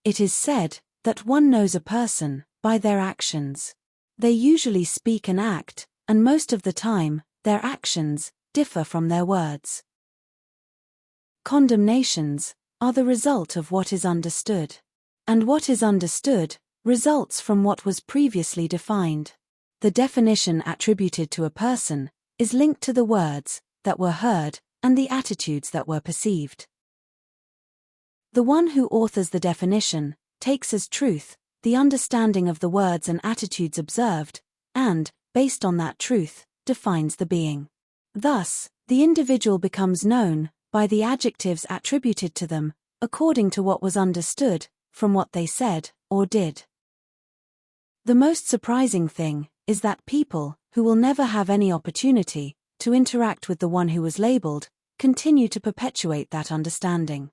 It is said that one knows a person by their actions. They usually speak and act, and most of the time, their actions differ from their words. Condemnations are the result of what is understood. And what is understood results from what was previously defined. The definition attributed to a person is linked to the words that were heard and the attitudes that were perceived. The one who authors the definition takes as truth the understanding of the words and attitudes observed, and, based on that truth, defines the being. Thus, the individual becomes known by the adjectives attributed to them, according to what was understood from what they said or did. The most surprising thing is that people, who will never have any opportunity to interact with the one who was labeled, continue to perpetuate that understanding.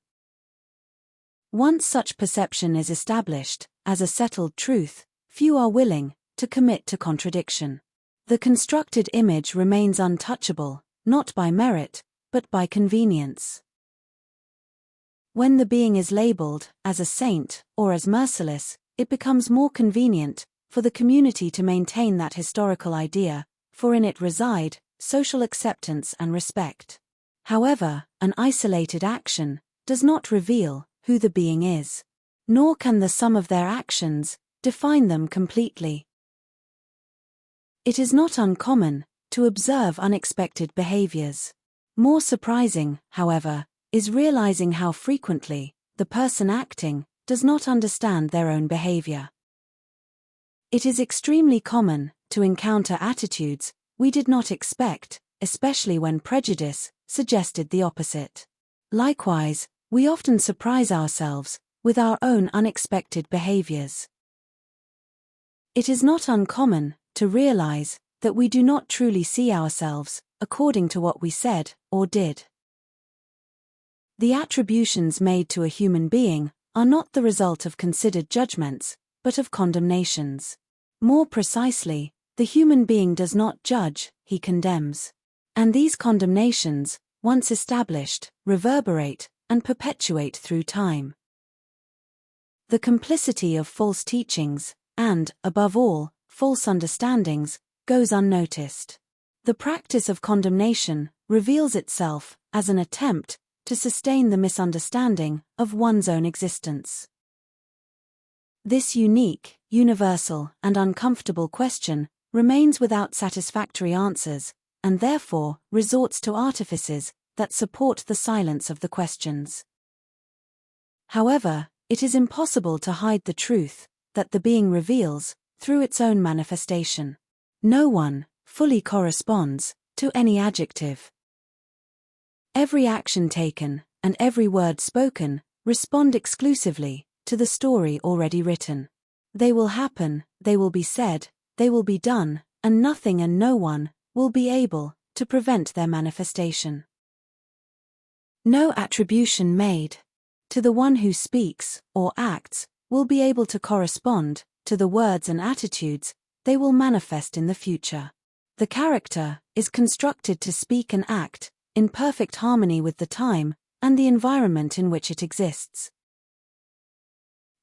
Once such perception is established as a settled truth, few are willing to commit to contradiction. The constructed image remains untouchable, not by merit, but by convenience. When the being is labeled as a saint or as merciless, it becomes more convenient for the community to maintain that historical idea, for in it reside social acceptance and respect. However, an isolated action does not reveal who the being is, nor can the sum of their actions define them completely. It is not uncommon to observe unexpected behaviors. More surprising, however, is realizing how frequently the person acting does not understand their own behavior. It is extremely common to encounter attitudes we did not expect, especially when prejudice suggested the opposite. Likewise, we often surprise ourselves with our own unexpected behaviors. It is not uncommon to realize that we do not truly see ourselves according to what we said or did. The attributions made to a human being are not the result of considered judgments, but of condemnations. More precisely, the human being does not judge, he condemns. And these condemnations, once established, reverberate and perpetuate through time. The complicity of false teachings, and, above all, false understandings, goes unnoticed. The practice of condemnation reveals itself as an attempt to sustain the misunderstanding of one's own existence. This unique, universal, and uncomfortable question remains without satisfactory answers, and therefore resorts to artifices that support the silence of the questions. However, it is impossible to hide the truth that the being reveals through its own manifestation. No one fully corresponds to any adjective. Every action taken and every word spoken respond exclusively to the story already written. They will happen, they will be said, they will be done, and nothing and no one will be able to prevent their manifestation. No attribution made to the one who speaks or acts will be able to correspond to the words and attitudes they will manifest in the future. The character is constructed to speak and act in perfect harmony with the time and the environment in which it exists.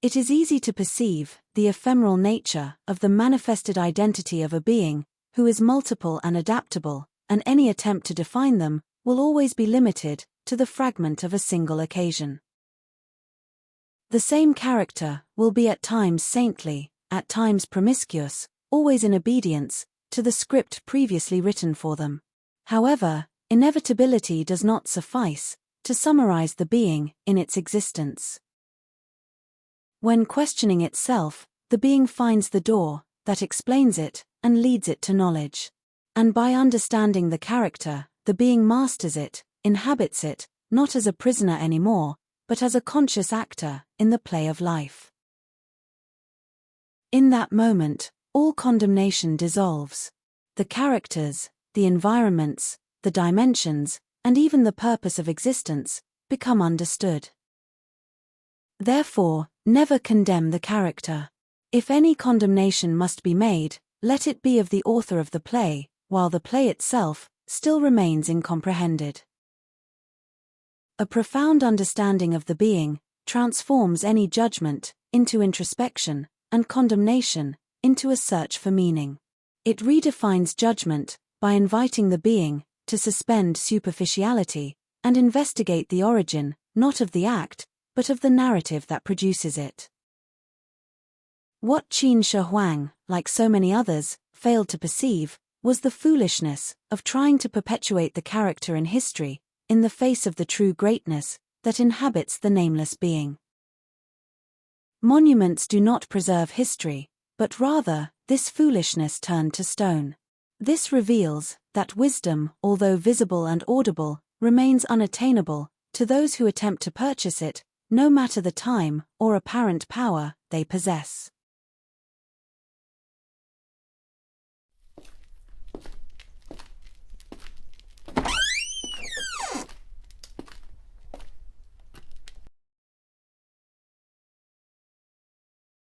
It is easy to perceive the ephemeral nature of the manifested identity of a being who is multiple and adaptable, and any attempt to define them will always be limited to the fragment of a single occasion. The same character will be at times saintly, at times promiscuous, always in obedience to the script previously written for them. However, inevitability does not suffice to summarize the being in its existence. When questioning itself, the being finds the door that explains it and leads it to knowledge. And by understanding the character, the being masters it, inhabits it, not as a prisoner anymore, but as a conscious actor in the play of life. In that moment, all condemnation dissolves. The characters, the environments, the dimensions, and even the purpose of existence become understood. Therefore, never condemn the character. If any condemnation must be made, let it be of the author of the play, while the play itself still remains incomprehended. A profound understanding of the being transforms any judgment into introspection, and condemnation into a search for meaning. It redefines judgment by inviting the being to suspend superficiality and investigate the origin, not of the act, but of the narrative that produces it. What Qin Shi Huang, like so many others, failed to perceive was the foolishness of trying to perpetuate the character in history in the face of the true greatness that inhabits the nameless being. Monuments do not preserve history, but rather, this foolishness turned to stone. This reveals that wisdom, although visible and audible, remains unattainable to those who attempt to purchase it, no matter the time or apparent power they possess.